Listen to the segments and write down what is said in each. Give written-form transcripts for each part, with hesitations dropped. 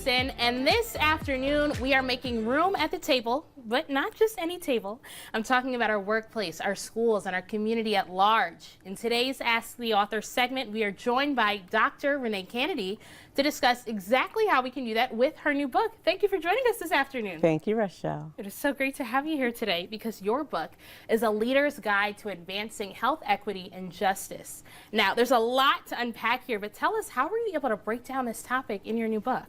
And this afternoon we are making room at the table, but not just any table. I'm talking about our workplace, our schools, and our community at large. In today's Ask the Author segment, we are joined by Dr. Renée Canady to discuss exactly how we can do that with her new book. Thank you for joining us this afternoon. Thank you, Rochelle. It is so great to have you here today because your book is a leader's guide to advancing health equity and justice. Now, there's a lot to unpack here, but tell us, how were you able to break down this topic in your new book?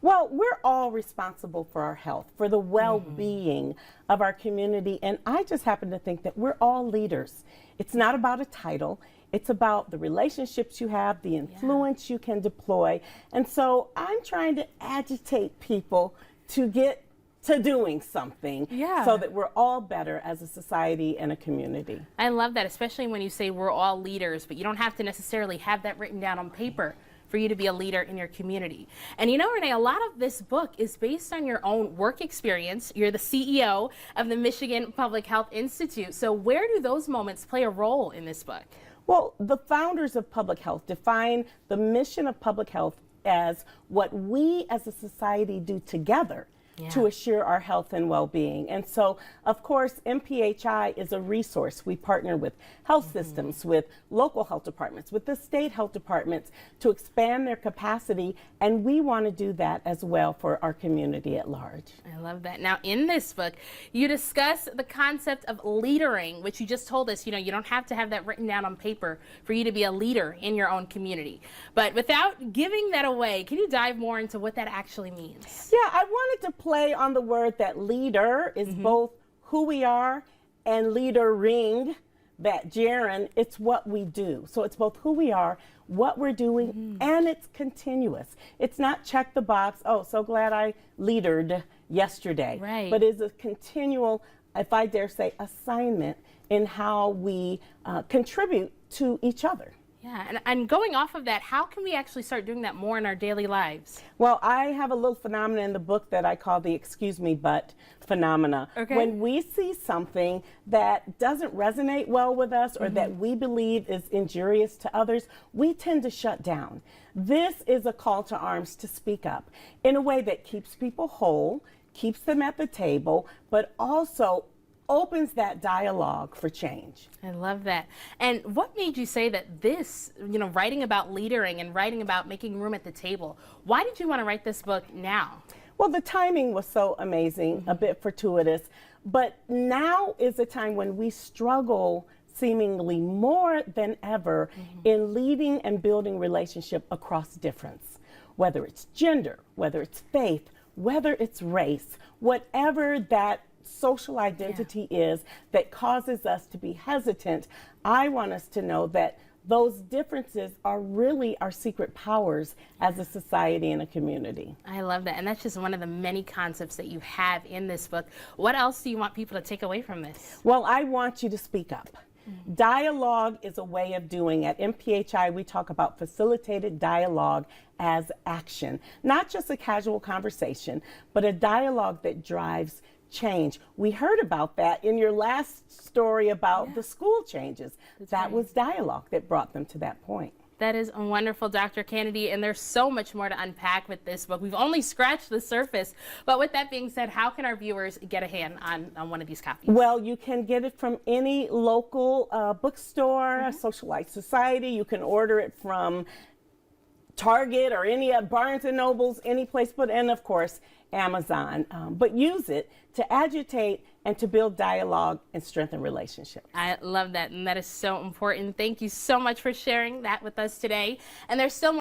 Well, we're all responsible for our health, for the well-being of our community, and I just happen to think that we're all leaders. It's not about a title. It's about the relationships you have, the influence you can deploy, and so I'm trying to agitate people to get to doing something so that we're all better as a society and a community. I love that, especially when you say we're all leaders, but you don't have to necessarily have that written down on paper for you to be a leader in your community. And you know, Renée, a lot of this book is based on your own work experience. You're the CEO of the Michigan Public Health Institute. So where do those moments play a role in this book? Well, the founders of public health define the mission of public health as what we as a society do together to assure our health and well-being. And so, of course, MPHI is a resource. We partner with health systems, with local health departments, with the state health departments to expand their capacity, and we want to do that as well for our community at large. I love that. Now, in this book, you discuss the concept of leadering, which you just told us, you know, you don't have to have that written down on paper for you to be a leader in your own community. But without giving that away, can you dive more into what that actually means? Yeah, I wanted to play on the word that leader is both who we are and leadering, that gerund, it's what we do. So it's both who we are, what we're doing, and it's continuous. It's not check the box, oh, so glad I leadered yesterday. Right. But it's a continual, if I dare say, assignment in how we contribute to each other. Yeah, and going off of that, how can we actually start doing that more in our daily lives? Well, I have a little phenomena in the book that I call the excuse me but phenomena. Okay. When we see something that doesn't resonate well with us or that we believe is injurious to others, we tend to shut down. This is a call to arms to speak up in a way that keeps people whole, keeps them at the table, but also opens that dialogue for change. I love that. And what made you say that this, you know, writing about leadering and writing about making room at the table, why did you want to write this book now? Well, the timing was so amazing, a bit fortuitous, but now is a time when we struggle seemingly more than ever in leading and building relationship across difference, whether it's gender, whether it's faith, whether it's race, whatever that social identity is that causes us to be hesitant. I want us to know that those differences are really our secret powers as a society and a community. I love that. And that's just one of the many concepts that you have in this book. What else do you want people to take away from this? Well, I want you to speak up. Dialogue is a way of doing. At MPHI, we talk about facilitated dialogue as action, not just a casual conversation, but a dialogue that drives change. We heard about that in your last story about the school changes. That was dialogue that brought them to that point. That is wonderful, Dr. Canady, and there's so much more to unpack with this book. We've only scratched the surface, but with that being said, how can our viewers get a hand on one of these copies? Well, you can get it from any local bookstore, Socialite Society. You can order it from Target or any Barnes and Nobles, any place, but and of course Amazon. But use it to agitate and to build dialogue and strengthen relationships. I love that, and that is so important. Thank you so much for sharing that with us today. And there's still more